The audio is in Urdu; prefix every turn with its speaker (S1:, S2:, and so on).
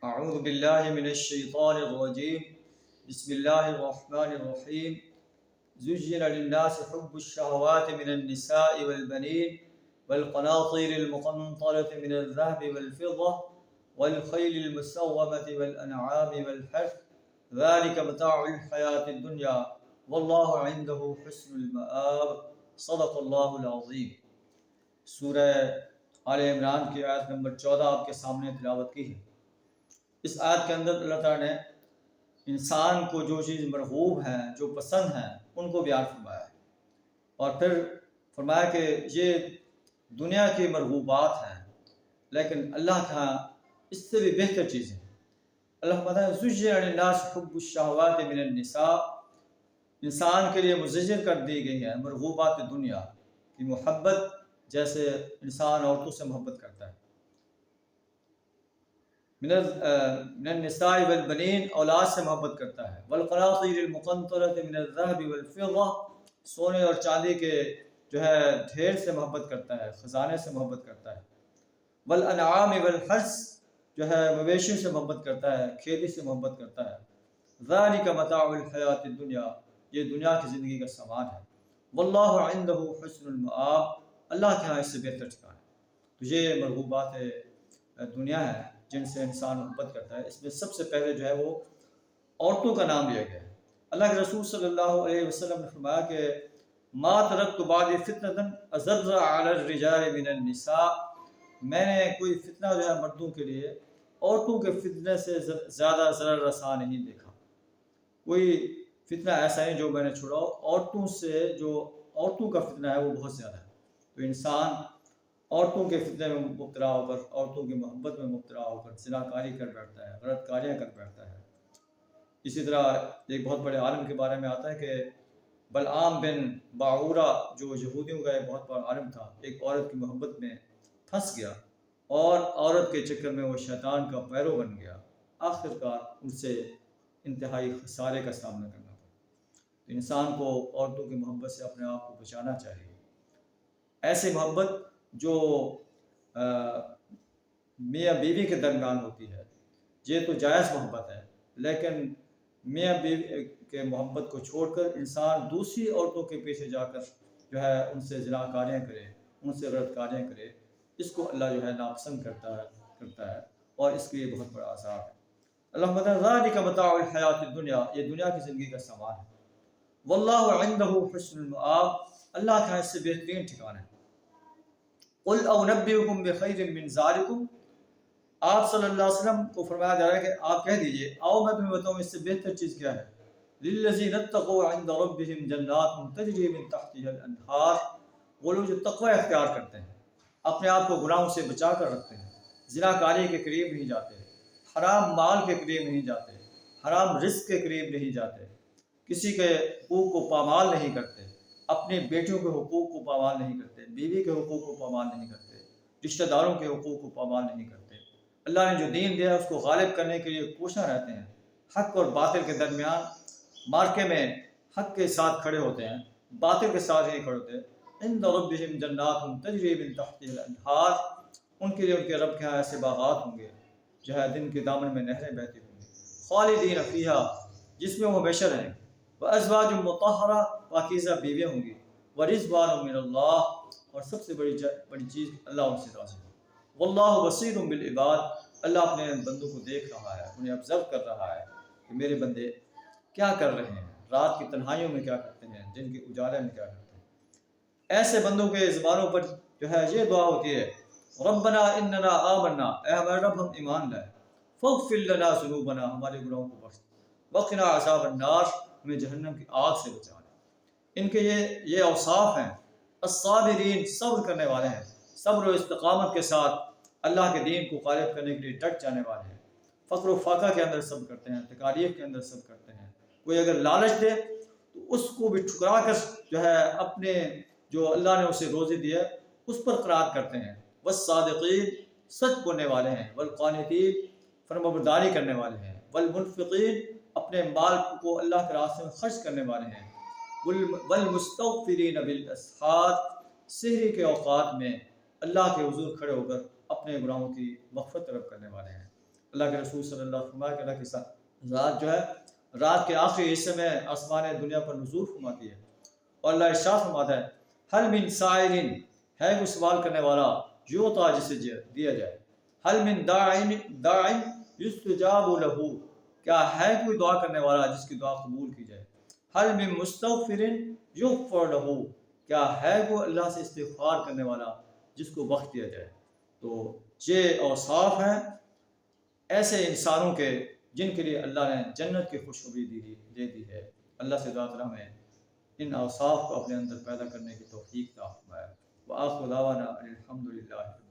S1: اعوذ باللہ من الشیطان الرجیم بسم اللہ الرحمن الرحیم زجر للناس حب الشہوات من النساء والبنین والقناطیر المقنطرة من الذهب والفضة والخیل المسومة والانعام والحرث ذلك متاع الحیاة الدنیا واللہ عنده حسن المآب صدق اللہ العظیم۔ سورہ آل عمران کی آیت نمبر 14 آپ کے سامنے تلاوت کی ہے۔ اس آیت کے اندر اللہ تعالیٰ نے انسان کو جو چیز مرغوب ہیں، جو پسند ہیں، ان کو بیان فرمایا ہے، اور پھر فرمایا کہ یہ دنیا کی مرغوبات ہیں، لیکن اللہ کے ہاں اس سے بھی بہتر چیزیں ہیں۔ اللہ فرماتا ہے زجر للناس حب الشہوات من النساء، انسان کے لیے مزجر کر دی گئی ہے مرغوبات دنیا کی محبت، جیسے انسان عورتوں سے محبت کرتا ہے۔ من النساء والبنین، اولاد سے محبت کرتا ہے۔ والقناطیر المقنطرة من الذهب والفضة، سونے اور چاندی کے ڈھیر سے محبت کرتا ہے، خزانے سے محبت کرتا ہے۔ والانعام والحرث، مویشیوں سے محبت کرتا ہے، کھیتی سے محبت کرتا ہے۔ ذلك متاع الحیاۃ الدنیا، یہ دنیا کی زندگی کا سامان ہے۔ واللہ عنده حسن المآب، اللہ کے ہاں اس سے بہتر ٹھکانہ ہے۔ تو یہ مرغوبات دنیا ہے جن سے انسان محبت کرتا ہے۔ اس میں سب سے پہلے وہ عورتوں کا نام لیا گیا ہے۔ اللہ کے رسول صلی اللہ علیہ وسلم نے فرمایا کہ ما ترکت بعد فتنة اضر علی الرجال من النساء، میں نے کوئی فتنہ مردوں کے لیے عورتوں کے فتنے سے زیادہ ضرر رساں نہیں دیکھا۔ کوئی فتنہ ایسا نہیں جو میں نے چھوڑا، عورتوں سے جو عورتوں کا فتنہ ہے وہ بہت زیادہ ہے۔ تو انسان عورتوں کے فتنے میں مبتلا ہو کر، عورتوں کی محبت میں مبتلا ہو کر زناکاری کر بیٹھتا ہے، غلط کاریاں کر بیٹھتا ہے۔ اسی طرح ایک بہت بڑے عالم کے بارے میں آتا ہے کہ بلعام بن باعورہ، جو یہودیوں کا ایک بہت بڑا عالم تھا، ایک عورت کی محبت میں پھنس گیا اور عورت کے چکر میں وہ شیطان کا پیرو بن گیا۔ آخرکار ان سے انتہائی خسارے کا سامنا کرنا پڑا۔ تو انسان کو عورتوں کی محبت سے اپنے آپ کو بچانا چاہیے۔ ایسی محبت جو میاں بیوی کے درمیان ہوتی ہے، یہ تو جائز محبت ہے، لیکن میاں بیوی کے محبت کو چھوڑ کر انسان دوسری عورتوں کے پیچھے جا کر ان سے زناکاریاں کرے، ان سے غلط کاریاں کرے، اس کو اللہ ناپسند کرتا ہے اور اس کے لیے بہت بڑا عذاب ہے۔ اللہ تعالیٰ ذالک متاع الحیات الدنیا، یہ دنیا کی زندگی کا سامان ہے۔ واللہ عنده حسن المآب، اللہ کا اس سے بہترین ٹھکانہ ہے۔ قل اونبئکم بخیر من ذالکم، آپ صلی اللہ علیہ وسلم کو فرمایا جا رہا ہے کہ آپ کہہ دیجئے آؤ میں تمہیں بتاؤں اس سے بہتر چیز کیا ہے۔ للذین اتقوا عند ربهم جنات تجری من تحتها الانہار، وہ لوگ جو تقوی اختیار کرتے ہیں، اپنے آپ کو گناہوں سے بچا کر رکھتے ہیں، زناکاری کے قریب نہیں جاتے، حرام مال کے قریب نہیں جاتے، حرام رزق کے قریب نہیں جاتے، کسی کے حقوق کو پامال نہیں کرتے، اپنے بیٹیوں کے حقوق کو پامال نہیں کرتے، بیوی کے حقوق کو پامال نہیں کرتے، رشتہ داروں کے حقوق کو پامال نہیں کرتے۔ اللہ نے جو دین دیا ہے اس کو غالب کرنے کے لیے کوشاں رہتے ہیں، حق اور باطل کے درمیان مارکے میں حق کے ساتھ کھڑے ہوتے ہیں، باطل کے ساتھ نہیں کھڑے ہوتے۔ عند ربهم جنات تجری من تحتها الانہار، ان کے لیے ان کے رب کے ہاں ایسے باغات ہوں گے جن کے دامن میں نہریں بہتی ہوں گی، خالدین فیہا، جس میں وہ ہمیشہ رہیں گے، وازواج مطہرہ، پاکیزہ بیویاں ہوں گی، ورضوان من اللہ، اور سب سے بڑی چیز اللہ ان سے راضی ہے۔ واللہ بصیر بالعباد، اللہ اپنے بندوں کو دیکھ رہا ہے، انہیں آبزرو کر رہا ہے کہ میرے بندے کیا کر رہے ہیں، رات کی تنہائیوں میں کیا کرتے ہیں، دن کے اجالے میں کیا کرتے ہیں۔ ایسے بندوں کے زبانوں پر یہ دعا ہوتی ہے، ربنا اننا آمنا، اے ہمارے رب ہم ایمان لائے، فاغفر لنا ذنوبنا، ہمارے گناہوں کو بخش، وقنا عذاب النار، ہمیں جہنم کی آگ سے بچا لے۔ ان کے یہ اوصاف ہیں، الصابرین، صبر کرنے والے ہیں، صبر و استقامت کے ساتھ اللہ کے دین کو غالب کرنے کے لیے ڈٹ جانے والے ہیں، فقر و فاقہ کے اندر صبر کرتے ہیں، تکالیف کے اندر صبر کرتے ہیں۔ کوئی اگر لالچ دے تو اس کو بھی ٹھکرا کر اپنے جو اللہ نے اسے روزی دی ہے اس پر قناعت کرتے ہیں۔ والصادقین، سچ بولنے والے ہیں، والقانتین، فرمانبرداری کرنے والے ہیں، والمنفقین، اپنے مال کو اللہ کے راستے میں خرچ کرنے والے ہیں، والمستغفرین بالاسحار، سحری کے اوقات میں اللہ کے حضور کھڑے ہو کر اپنے گناہوں کی مغفرت طلب کرنے والے ہیں۔ اللہ کے رسول صلی اللہ علیہ وسلم فرمایا کہ اللہ کی ذات جو ہے رات کے آخری حصے میں آسمان دنیا پر نزول فرماتی ہے، اور اللہ ارشاد فرماتا ہے حل من سائل، ہے کوئی سوال کرنے والا، یعطیٰ جسے دیا جائے، حل من داعٍ یستجاب لہ، کیا ہے کوئی دعا کرنے والا جس کی دعا قبول کی جائے، حل من مستغفر یغفر لہ، کیا ہے کوئی اللہ سے استغفار کرنے والا جس کو بخش دیا جائے۔ تو یہ اوصاف ہیں ایسے انسانوں کے جن کے لیے اللہ نے جنت کی خوشخبری دے دی ہے۔ اللہ سے دعا کریں ہمیں ان اوصاف کو اپنے اندر پیدا کرنے کی توفیق عطا فرمائے۔ وآخر دعوانا الحمدللہ۔